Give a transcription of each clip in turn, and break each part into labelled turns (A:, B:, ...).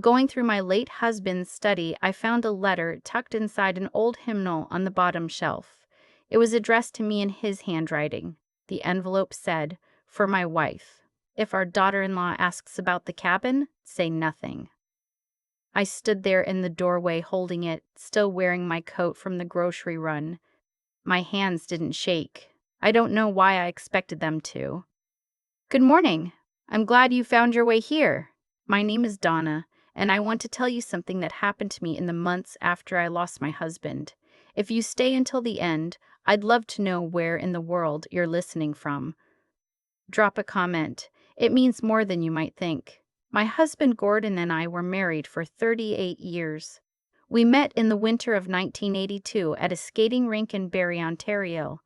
A: Going through my late husband's study, I found a letter tucked inside an old hymnal on the bottom shelf. It was addressed to me in his handwriting. The envelope said, "For my wife. If our daughter-in-law asks about the cabin, say nothing." I stood there in the doorway holding it, still wearing my coat from the grocery run. My hands didn't shake. I don't know why I expected them to. "Good morning. I'm glad you found your way here. My name is Donna, and I want to tell you something that happened to me in the months after I lost my husband. If you stay until the end, I'd love to know where in the world you're listening from. Drop a comment. It means more than you might think. My husband Gordon and I were married for 38 years. We met in the winter of 1982 at a skating rink in Barrie, Ontario.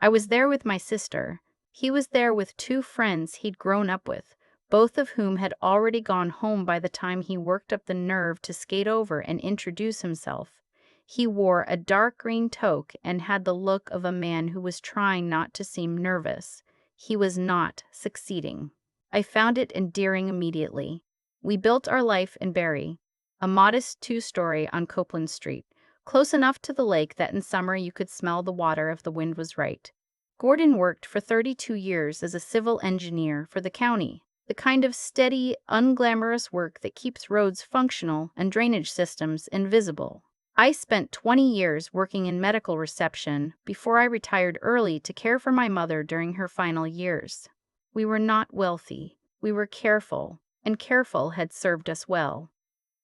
A: I was there with my sister. He was there with two friends he'd grown up with, both of whom had already gone home by the time he worked up the nerve to skate over and introduce himself. He wore a dark green toque and had the look of a man who was trying not to seem nervous. He was not succeeding. I found it endearing immediately. We built our life in Barrie, a modest two-story on Copeland Street, close enough to the lake that in summer you could smell the water if the wind was right. Gordon worked for 32 years as a civil engineer for the county, the kind of steady, unglamorous work that keeps roads functional and drainage systems invisible. I spent 20 years working in medical reception before I retired early to care for my mother during her final years. We were not wealthy. We were careful, and careful had served us well.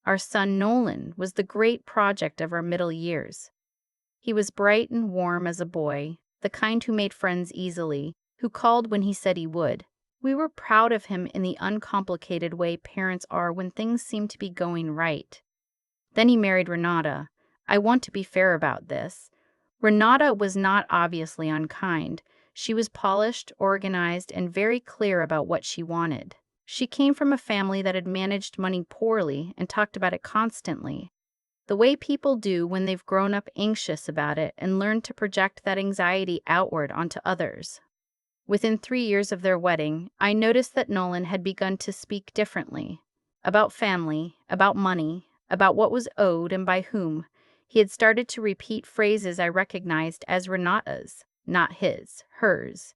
A: Our son Nolan was the great project of our middle years. He was bright and warm as a boy, the kind who made friends easily, who called when he said he would. We were proud of him in the uncomplicated way parents are when things seem to be going right. Then he married Renata. I want to be fair about this. Renata was not obviously unkind. She was polished, organized, and very clear about what she wanted. She came from a family that had managed money poorly and talked about it constantly, the way people do when they've grown up anxious about it and learned to project that anxiety outward onto others. Within 3 years of their wedding, I noticed that Nolan had begun to speak differently. About family, about money, about what was owed and by whom. He had started to repeat phrases I recognized as Renata's, not his, hers.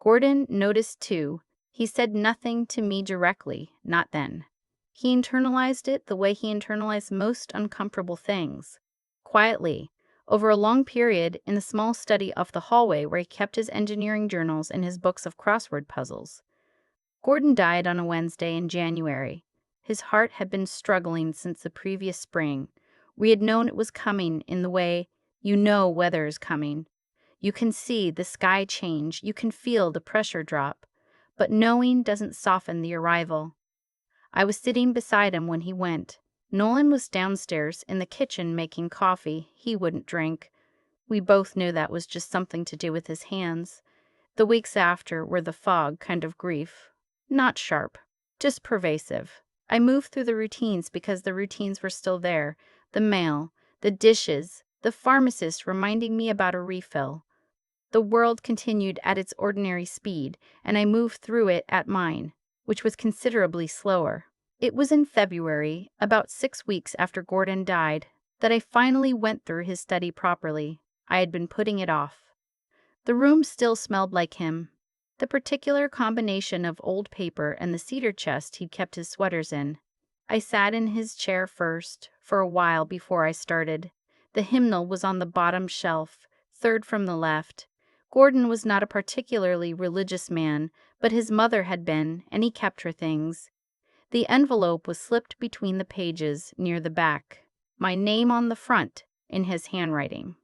A: Gordon noticed too. He said nothing to me directly, not then. He internalized it the way he internalized most uncomfortable things. Quietly, over a long period, in the small study off the hallway where he kept his engineering journals and his books of crossword puzzles. Gordon died on a Wednesday in January. His heart had been struggling since the previous spring. We had known it was coming in the way you know weather is coming. You can see the sky change, you can feel the pressure drop, but knowing doesn't soften the arrival. I was sitting beside him when he went. Nolan was downstairs in the kitchen making coffee. He wouldn't drink. We both knew that was just something to do with his hands. The weeks after were the fog kind of grief. Not sharp, just pervasive. I moved through the routines because the routines were still there. The mail, the dishes, the pharmacist reminding me about a refill. The world continued at its ordinary speed, and I moved through it at mine, which was considerably slower. It was in February, about 6 weeks after Gordon died, that I finally went through his study properly. I had been putting it off. The room still smelled like him. The particular combination of old paper and the cedar chest he'd kept his sweaters in. I sat in his chair first, for a while before I started. The hymnal was on the bottom shelf, third from the left. Gordon was not a particularly religious man, but his mother had been, and he kept her things. The envelope was slipped between the pages near the back. My name on the front, in his handwriting.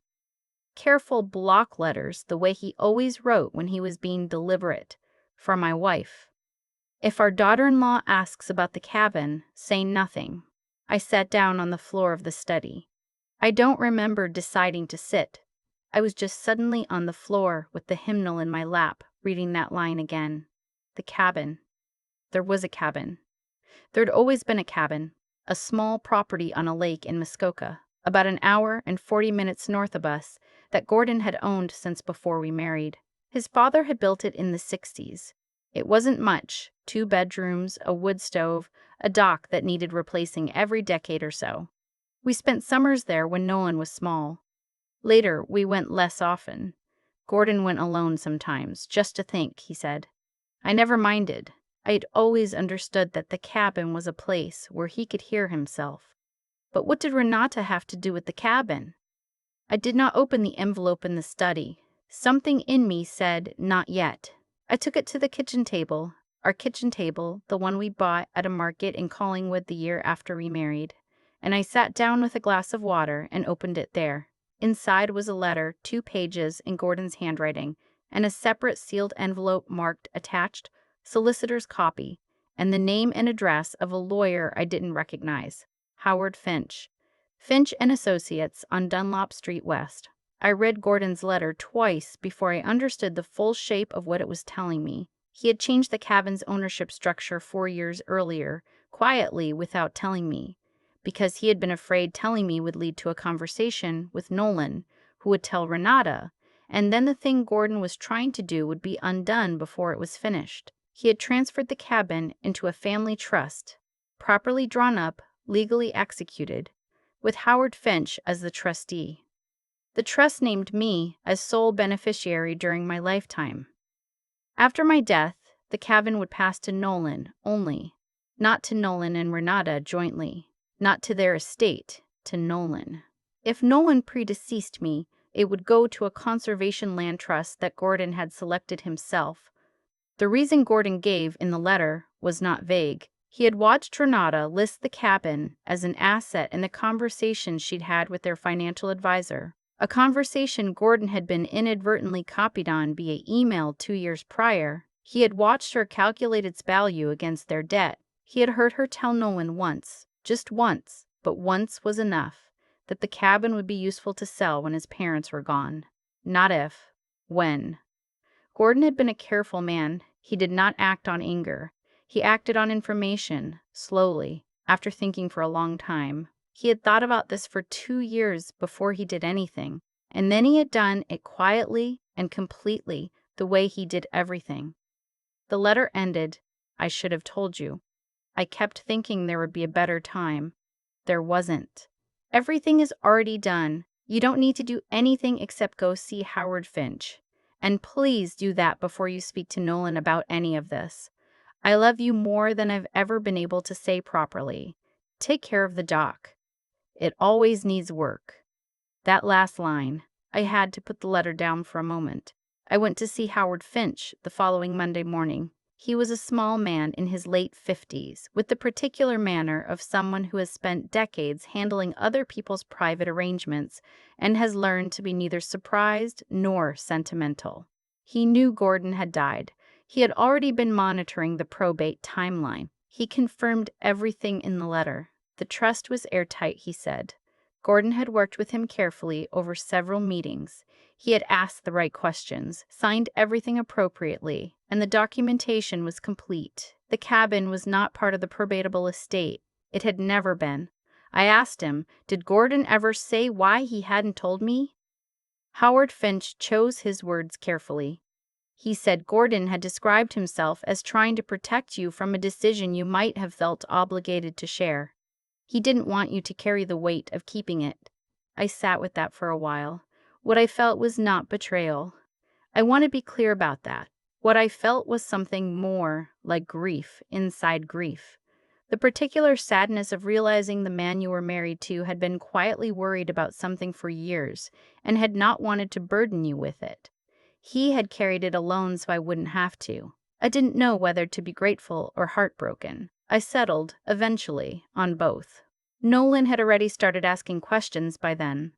A: Careful block letters, the way he always wrote when he was being deliberate. For my wife. If our daughter-in-law asks about the cabin, say nothing. I sat down on the floor of the study. I don't remember deciding to sit. I was just suddenly on the floor with the hymnal in my lap, reading that line again. The cabin. There was a cabin. There'd always been a cabin, a small property on a lake in Muskoka, about an hour and 40 minutes north of us, that Gordon had owned since before we married. His father had built it in the 60s. It wasn't much: 2 bedrooms, a wood stove, a dock that needed replacing every decade or so. We spent summers there when Nolan was small. Later, we went less often. Gordon went alone sometimes, just to think, he said. I never minded. I'd always understood that the cabin was a place where he could hear himself. But what did Renata have to do with the cabin? I did not open the envelope in the study. Something in me said, not yet. I took it to the kitchen table, our kitchen table, the one we bought at a market in Collingwood the year after we married, and I sat down with a glass of water and opened it there. Inside was a letter, 2 pages in Gordon's handwriting, and a separate sealed envelope marked attached, solicitor's copy, and the name and address of a lawyer I didn't recognize, Howard Finch. Finch and Associates on Dunlop Street West. I read Gordon's letter twice before I understood the full shape of what it was telling me. He had changed the cabin's ownership structure 4 years earlier, quietly without telling me, because he had been afraid telling me would lead to a conversation with Nolan, who would tell Renata, and then the thing Gordon was trying to do would be undone before it was finished. He had transferred the cabin into a family trust, properly drawn up, legally executed, with Howard Finch as the trustee. The trust named me as sole beneficiary during my lifetime. After my death, the cabin would pass to Nolan only, not to Nolan and Renata jointly, not to their estate, to Nolan. If Nolan predeceased me, it would go to a conservation land trust that Gordon had selected himself. The reason Gordon gave in the letter was not vague. He had watched Renata list the cabin as an asset in the conversation she'd had with their financial advisor, a conversation Gordon had been inadvertently copied on via email 2 years prior. He had watched her calculate its value against their debt. He had heard her tell Nolan once, just once, but once was enough, that the cabin would be useful to sell when his parents were gone. Not if, when. Gordon had been a careful man. He did not act on anger. He acted on information, slowly, after thinking for a long time. He had thought about this for 2 years before he did anything, and then he had done it quietly and completely, the way he did everything. The letter ended, I should have told you. I kept thinking there would be a better time. There wasn't. Everything is already done. You don't need to do anything except go see Howard Finch. And please do that before you speak to Nolan about any of this. I love you more than I've ever been able to say properly. Take care of the dock. It always needs work. That last line, I had to put the letter down for a moment. I went to see Howard Finch the following Monday morning. He was a small man in his late 50s, with the particular manner of someone who has spent decades handling other people's private arrangements and has learned to be neither surprised nor sentimental. He knew Gordon had died. He had already been monitoring the probate timeline. He confirmed everything in the letter. The trust was airtight, he said. Gordon had worked with him carefully over several meetings. He had asked the right questions, signed everything appropriately, and the documentation was complete. The cabin was not part of the probatable estate. It had never been. I asked him, did Gordon ever say why he hadn't told me? Howard Finch chose his words carefully. He said Gordon had described himself as trying to protect you from a decision you might have felt obligated to share. He didn't want you to carry the weight of keeping it. I sat with that for a while. What I felt was not betrayal. I want to be clear about that. What I felt was something more, like grief inside grief. The particular sadness of realizing the man you were married to had been quietly worried about something for years and had not wanted to burden you with it. He had carried it alone so I wouldn't have to. I didn't know whether to be grateful or heartbroken. I settled, eventually, on both. Nolan had already started asking questions by then.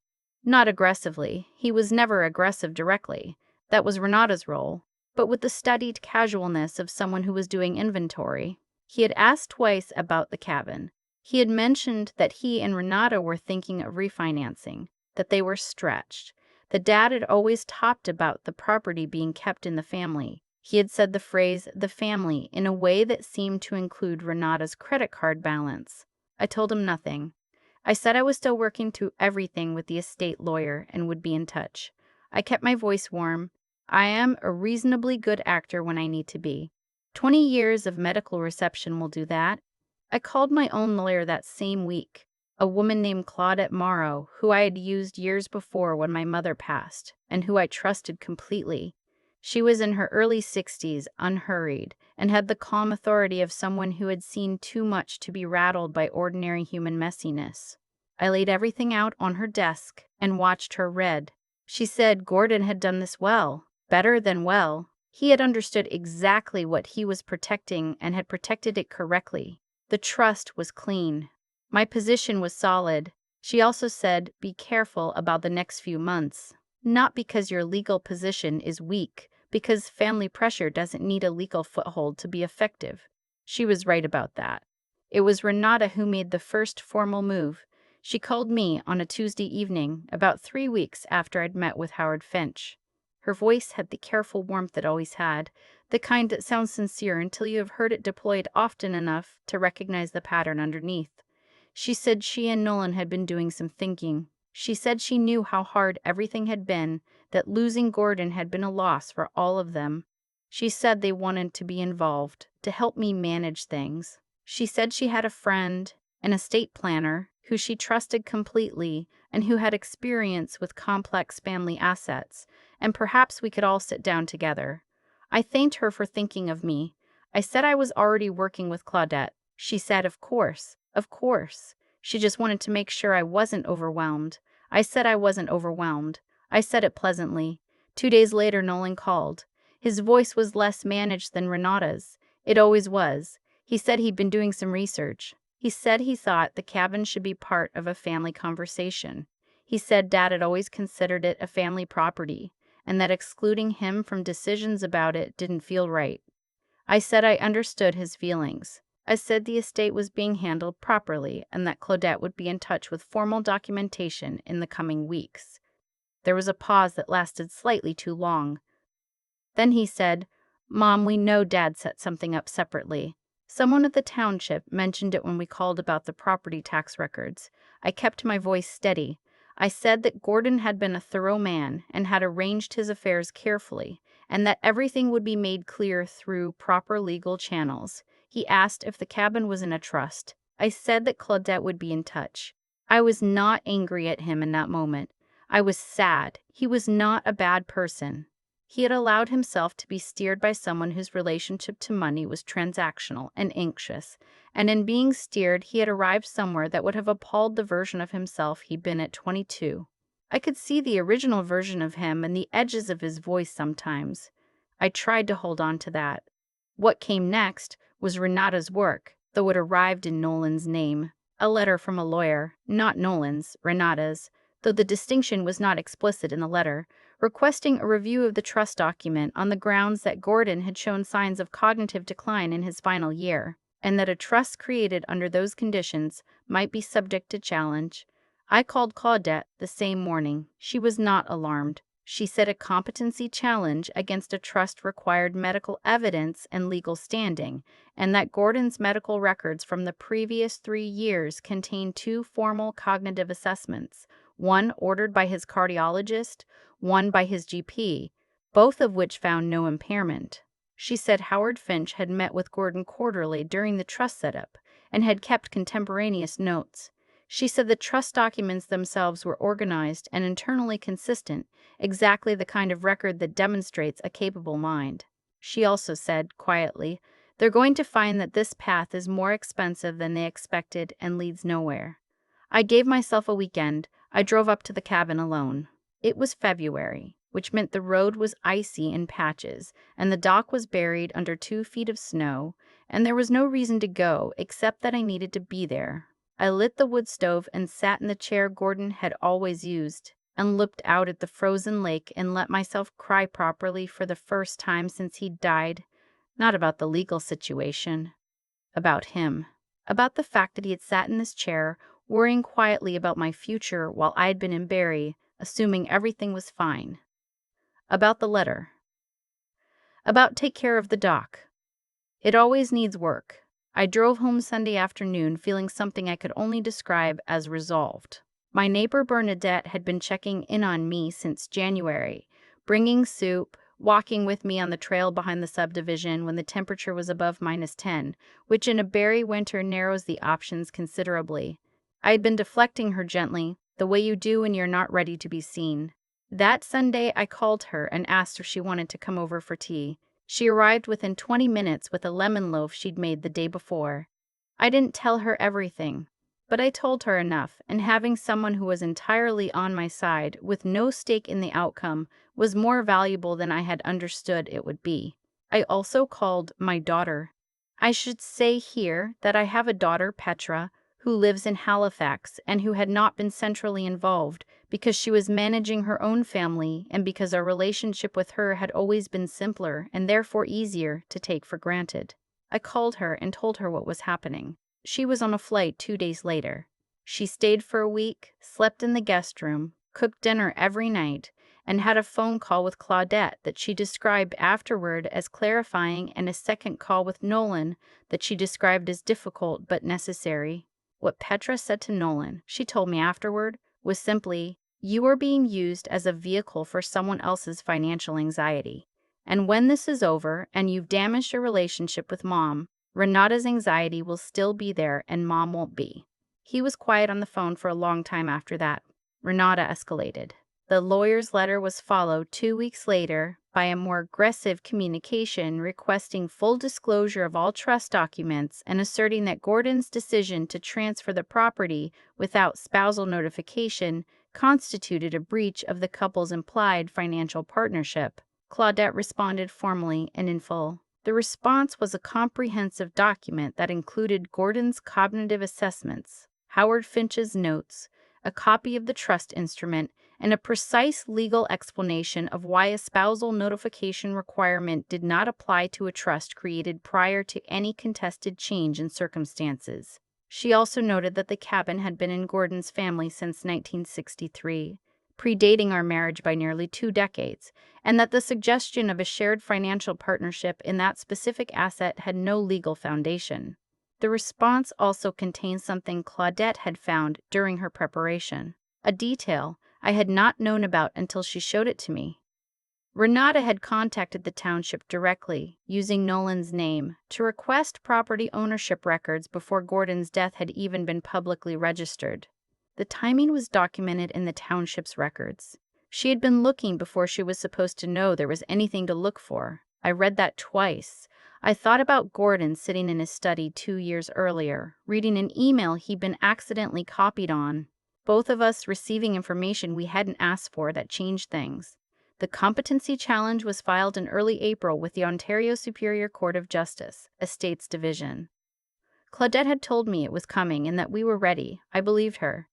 A: Not aggressively. He was never aggressive directly. That was Renata's role. But with the studied casualness of someone who was doing inventory. He had asked twice about the cabin. He had mentioned that he and Renata were thinking of refinancing, that they were stretched. The dad had always talked about the property being kept in the family. He had said the phrase, the family, in a way that seemed to include Renata's credit card balance. I told him nothing. I said I was still working through everything with the estate lawyer and would be in touch. I kept my voice warm. I am a reasonably good actor when I need to be. 20 years of medical reception will do that. I called my own lawyer that same week, a woman named Claudette Morrow, who I had used years before when my mother passed, and who I trusted completely. She was in her early 60s, unhurried, and had the calm authority of someone who had seen too much to be rattled by ordinary human messiness. I laid everything out on her desk and watched her read. She said Gordon had done this well, better than well. He had understood exactly what he was protecting and had protected it correctly. The trust was clean. My position was solid. She also said, be careful about the next few months. Not because your legal position is weak, because family pressure doesn't need a legal foothold to be effective. She was right about that. It was Renata who made the first formal move. She called me on a Tuesday evening, about 3 weeks after I'd met with Howard Finch. Her voice had the careful warmth it always had, the kind that sounds sincere until you have heard it deployed often enough to recognize the pattern underneath. She said she and Nolan had been doing some thinking. She said she knew how hard everything had been, that losing Gordon had been a loss for all of them. She said they wanted to be involved, to help me manage things. She said she had a friend, an estate planner, who she trusted completely and who had experience with complex family assets, and perhaps we could all sit down together. I thanked her for thinking of me. I said I was already working with Claudette. She said, of course, of course. She just wanted to make sure I wasn't overwhelmed. I said I wasn't overwhelmed. I said it pleasantly. 2 days later, Nolan called. His voice was less managed than Renata's. It always was. He said he'd been doing some research. He said he thought the cabin should be part of a family conversation. He said Dad had always considered it a family property, and that excluding him from decisions about it didn't feel right. I said I understood his feelings. I said the estate was being handled properly and that Claudette would be in touch with formal documentation in the coming weeks. There was a pause that lasted slightly too long. Then he said, Mom, we know Dad set something up separately. Someone at the township mentioned it when we called about the property tax records. I kept my voice steady. I said that Gordon had been a thorough man and had arranged his affairs carefully, and that everything would be made clear through proper legal channels. He asked if the cabin was in a trust. I said that Claudette would be in touch. I was not angry at him in that moment. I was sad. He was not a bad person. He had allowed himself to be steered by someone whose relationship to money was transactional and anxious, and in being steered he had arrived somewhere that would have appalled the version of himself he'd been at 22. I could see the original version of him and the edges of his voice sometimes. I tried to hold on to that. What came next was Renata's work, though it arrived in Nolan's name. A letter from a lawyer, not Nolan's, Renata's, though the distinction was not explicit in the letter, requesting a review of the trust document on the grounds that Gordon had shown signs of cognitive decline in his final year, and that a trust created under those conditions might be subject to challenge. I called Claudette the same morning. She was not alarmed. She said a competency challenge against a trust required medical evidence and legal standing, and that Gordon's medical records from the previous 3 years contained 2 formal cognitive assessments, one ordered by his cardiologist, one by his GP, both of which found no impairment. She said Howard Finch had met with Gordon quarterly during the trust setup and had kept contemporaneous notes. She said the trust documents themselves were organized and internally consistent, exactly the kind of record that demonstrates a capable mind. She also said, quietly, they're going to find that this path is more expensive than they expected and leads nowhere. I gave myself a weekend. I drove up to the cabin alone. It was February, which meant the road was icy in patches, and the dock was buried under 2 feet of snow, and there was no reason to go except that I needed to be there. I lit the wood stove and sat in the chair Gordon had always used, and looked out at the frozen lake and let myself cry properly for the first time since he'd died. Not about the legal situation. About him. About the fact that he had sat in this chair, worrying quietly about my future while I'd been in Barrie, assuming everything was fine. About the letter. About take care of the dock. It always needs work. I drove home Sunday afternoon feeling something I could only describe as resolved. My neighbor Bernadette had been checking in on me since January, bringing soup, walking with me on the trail behind the subdivision when the temperature was above -10, which in a berry winter narrows the options considerably. I had been deflecting her gently, the way you do when you're not ready to be seen. That Sunday, I called her and asked if she wanted to come over for tea. She arrived within 20 minutes with a lemon loaf she'd made the day before. I didn't tell her everything, but I told her enough, and having someone who was entirely on my side, with no stake in the outcome, was more valuable than I had understood it would be. I also called my daughter. I should say here that I have a daughter, Petra, who lives in Halifax and who had not been centrally involved because she was managing her own family and because our relationship with her had always been simpler and therefore easier to take for granted. I called her and told her what was happening. She was on a flight 2 days later. She stayed for a week, slept in the guest room, cooked dinner every night, and had a phone call with Claudette that she described afterward as clarifying, and a second call with Nolan that she described as difficult but necessary. What Petra said to Nolan, she told me afterward, was simply, "You are being used as a vehicle for someone else's financial anxiety. And when this is over and you've damaged your relationship with Mom, Renata's anxiety will still be there and Mom won't be." He was quiet on the phone for a long time after that. Renata escalated. The lawyer's letter was followed 2 weeks later by a more aggressive communication requesting full disclosure of all trust documents and asserting that Gordon's decision to transfer the property without spousal notification constituted a breach of the couple's implied financial partnership. Claudette responded formally and in full. The response was a comprehensive document that included Gordon's cognitive assessments, Howard Finch's notes, a copy of the trust instrument, and a precise legal explanation of why a spousal notification requirement did not apply to a trust created prior to any contested change in circumstances. She also noted that the cabin had been in Gordon's family since 1963, predating our marriage by nearly 2 decades, and that the suggestion of a shared financial partnership in that specific asset had no legal foundation. The response also contained something Claudette had found during her preparation, a detail I had not known about until she showed it to me. Renata had contacted the township directly, using Nolan's name, to request property ownership records before Gordon's death had even been publicly registered. The timing was documented in the township's records. She had been looking before she was supposed to know there was anything to look for. I read that twice. I thought about Gordon sitting in his study 2 years earlier, reading an email he'd been accidentally copied on. Both of us receiving information we hadn't asked for that changed things. The competency challenge was filed in early April with the Ontario Superior Court of Justice, Estates Division. Claudette had told me it was coming and that we were ready. I believed her.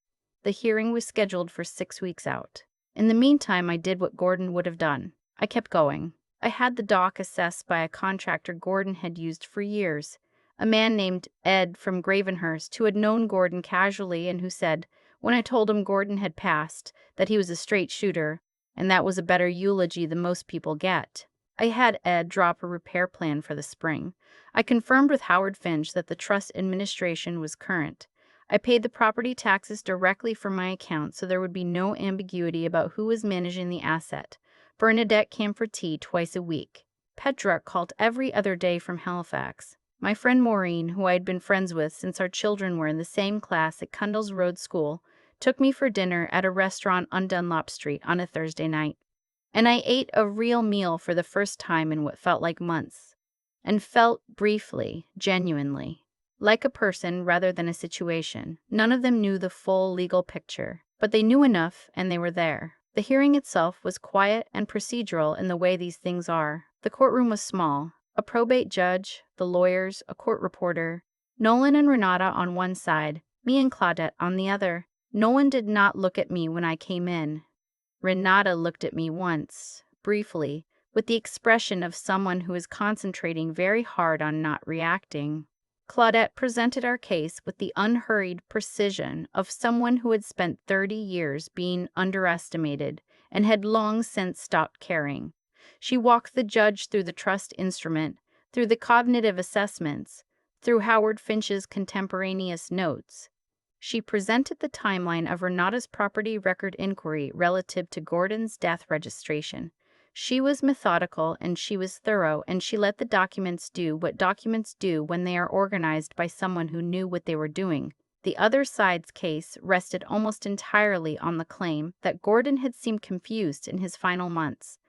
A: The hearing was scheduled for 6 weeks out. In the meantime, I did what Gordon would have done. I kept going. I had the dock assessed by a contractor Gordon had used for years, a man named Ed from Gravenhurst who had known Gordon casually and who said, when I told him Gordon had passed, that he was a straight shooter, and that was a better eulogy than most people get. I had Ed drop a repair plan for the spring. I confirmed with Howard Finch that the trust administration was current. I paid the property taxes directly from my account so there would be no ambiguity about who was managing the asset. Bernadette came for tea twice a week. Petra called every other day from Halifax. My friend Maureen, who I had been friends with since our children were in the same class at Cundall's Road School, took me for dinner at a restaurant on Dunlop Street on a Thursday night. And I ate a real meal for the first time in what felt like months. And felt briefly, genuinely, like a person rather than a situation. None of them knew the full legal picture, but they knew enough and they were there. The hearing itself was quiet and procedural in the way these things are. The courtroom was small. A probate judge, the lawyers, a court reporter, Nolan and Renata on one side, me and Claudette on the other. Nolan did not look at me when I came in. Renata looked at me once, briefly, with the expression of someone who is concentrating very hard on not reacting. Claudette presented our case with the unhurried precision of someone who had spent 30 years being underestimated and had long since stopped caring. She walked the judge through the trust instrument, through the cognitive assessments, through Howard Finch's contemporaneous notes. She presented the timeline of Renata's property record inquiry relative to Gordon's death registration. She was methodical and she was thorough, and she let the documents do what documents do when they are organized by someone who knew what they were doing. The other side's case rested almost entirely on the claim that Gordon had seemed confused in his final months.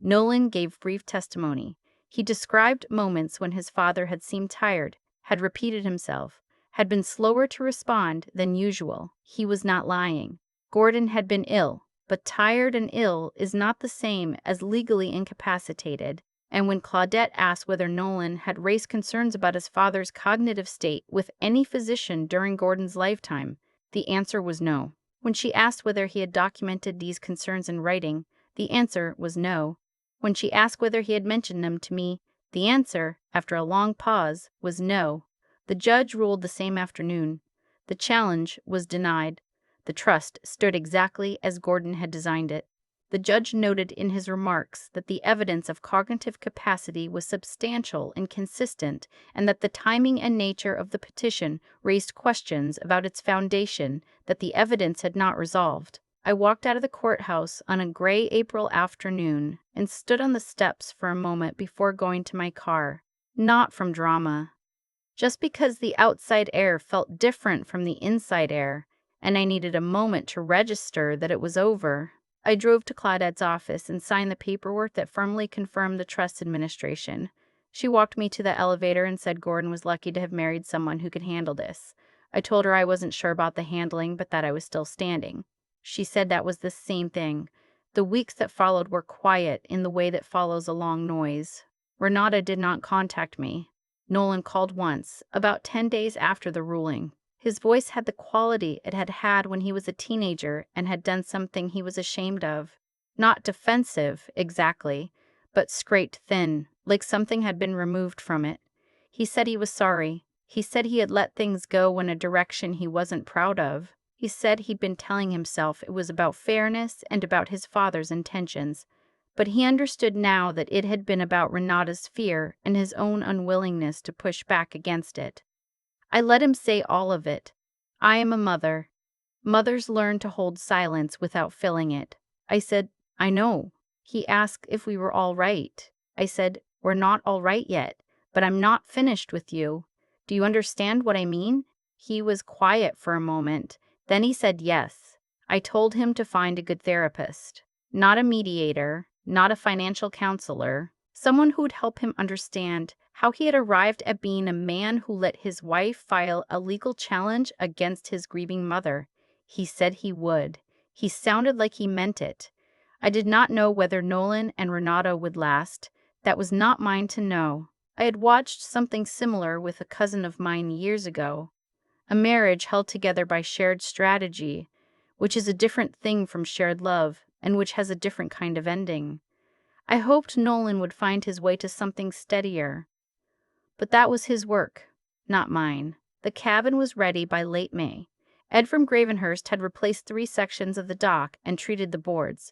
A: Nolan gave brief testimony. He described moments when his father had seemed tired, had repeated himself, had been slower to respond than usual. He was not lying. Gordon had been ill, but tired and ill is not the same as legally incapacitated. And when Claudette asked whether Nolan had raised concerns about his father's cognitive state with any physician during Gordon's lifetime, the answer was no. When she asked whether he had documented these concerns in writing, the answer was no. When she asked whether he had mentioned them to me, the answer, after a long pause, was no. The judge ruled the same afternoon. The challenge was denied. The trust stood exactly as Gordon had designed it. The judge noted in his remarks that the evidence of cognitive capacity was substantial and consistent, and that the timing and nature of the petition raised questions about its foundation that the evidence had not resolved. I walked out of the courthouse on a gray April afternoon and stood on the steps for a moment before going to my car. Not from drama. Just because the outside air felt different from the inside air, and I needed a moment to register that it was over. I drove to Claudette's office and signed the paperwork that firmly confirmed the trust administration. She walked me to the elevator and said Gordon was lucky to have married someone who could handle this. I told her I wasn't sure about the handling, but that I was still standing. She said that was the same thing. The weeks that followed were quiet in the way that follows a long noise. Renata did not contact me. Nolan called once, about 10 days after the ruling. His voice had the quality it had had when he was a teenager and had done something he was ashamed of. Not defensive, exactly, but scraped thin, like something had been removed from it. He said he was sorry. He said he had let things go in a direction he wasn't proud of. He said he'd been telling himself it was about fairness and about his father's intentions. But he understood now that it had been about Renata's fear and his own unwillingness to push back against it. I let him say all of it. I am a mother. Mothers learn to hold silence without filling it. I said, I know. He asked if we were all right. I said, we're not all right yet, but I'm not finished with you. Do you understand what I mean? He was quiet for a moment. Then he said yes. I told him to find a good therapist. Not a mediator, not a financial counselor. Someone who would help him understand how he had arrived at being a man who let his wife file a legal challenge against his grieving mother. He said he would. He sounded like he meant it. I did not know whether Nolan and Renata would last. That was not mine to know. I had watched something similar with a cousin of mine years ago. A marriage held together by shared strategy, which is a different thing from shared love, and which has a different kind of ending. I hoped Nolan would find his way to something steadier. But that was his work, not mine. The cabin was ready by late May. Ed from Gravenhurst had replaced 3 sections of the dock and treated the boards.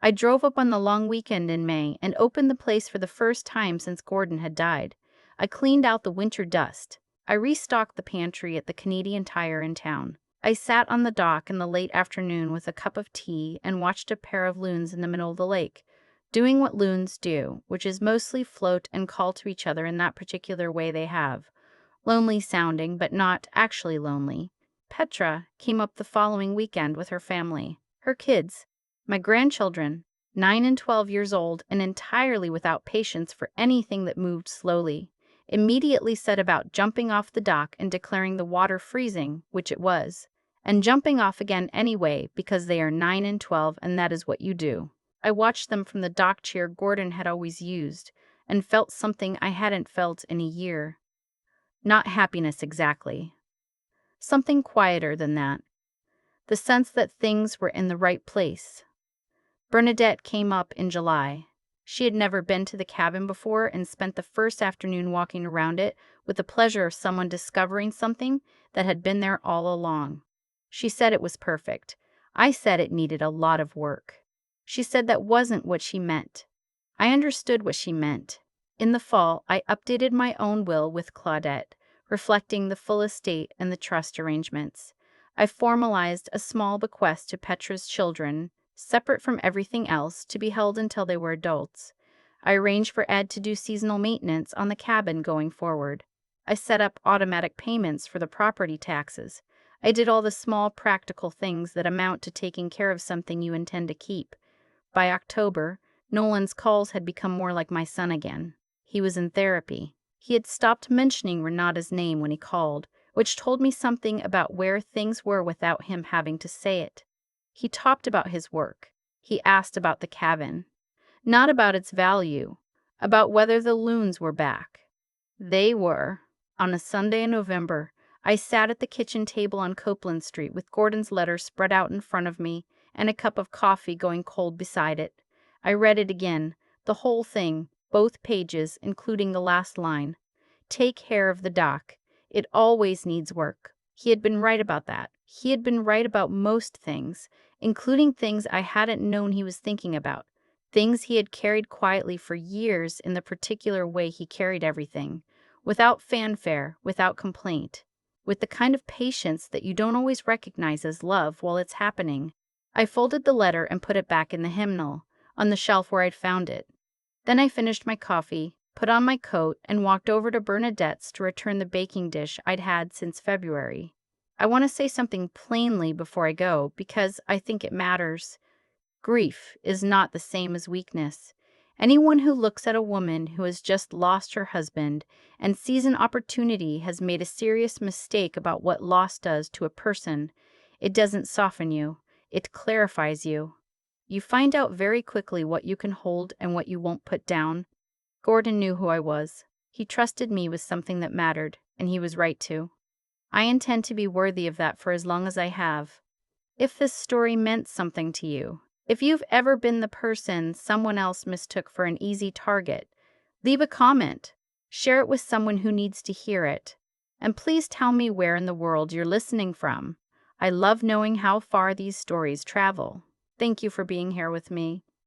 A: I drove up on the long weekend in May and opened the place for the first time since Gordon had died. I cleaned out the winter dust. I restocked the pantry at the Canadian Tire in town. I sat on the dock in the late afternoon with a cup of tea and watched a pair of loons in the middle of the lake, doing what loons do, which is mostly float and call to each other in that particular way they have. Lonely sounding, but not actually lonely. Petra came up the following weekend with her family. Her kids, my grandchildren, 9 and 12 years old and entirely without patience for anything that moved slowly, immediately set about jumping off the dock and declaring the water freezing, which it was, and jumping off again anyway because they are 9 and 12 and that is what you do. I watched them from the dock chair Gordon had always used, and felt something I hadn't felt in a year. Not happiness exactly. Something quieter than that. The sense that things were in the right place. Bernadette came up in July. She had never been to the cabin before and spent the first afternoon walking around it with the pleasure of someone discovering something that had been there all along. She said it was perfect. I said it needed a lot of work. She said that wasn't what she meant. I understood what she meant. In the fall, I updated my own will with Claudette, reflecting the full estate and the trust arrangements. I formalized a small bequest to Petra's children, separate from everything else, to be held until they were adults. I arranged for Ed to do seasonal maintenance on the cabin going forward. I set up automatic payments for the property taxes. I did all the small practical things that amount to taking care of something you intend to keep. By October, Nolan's calls had become more like my son again. He was in therapy. He had stopped mentioning Renata's name when he called, which told me something about where things were without him having to say it. He talked about his work. He asked about the cabin. Not about its value, about whether the loons were back. They were. On a Sunday in November, I sat at the kitchen table on Copeland Street with Gordon's letter spread out in front of me and a cup of coffee going cold beside it. I read it again, the whole thing, both pages, including the last line. Take care of the dock. It always needs work. He had been right about that. He had been right about most things, including things I hadn't known he was thinking about. Things he had carried quietly for years in the particular way he carried everything, without fanfare, without complaint, with the kind of patience that you don't always recognize as love while it's happening. I folded the letter and put it back in the hymnal, on the shelf where I'd found it. Then I finished my coffee, put on my coat, and walked over to Bernadette's to return the baking dish I'd had since February. I want to say something plainly before I go, because I think it matters. Grief is not the same as weakness. Anyone who looks at a woman who has just lost her husband and sees an opportunity has made a serious mistake about what loss does to a person. It doesn't soften you, it clarifies you. You find out very quickly what you can hold and what you won't put down. Gordon knew who I was. He trusted me with something that mattered, and he was right to. I intend to be worthy of that for as long as I have. If this story meant something to you, if you've ever been the person someone else mistook for an easy target, leave a comment. Share it with someone who needs to hear it. And please tell me where in the world you're listening from. I love knowing how far these stories travel. Thank you for being here with me.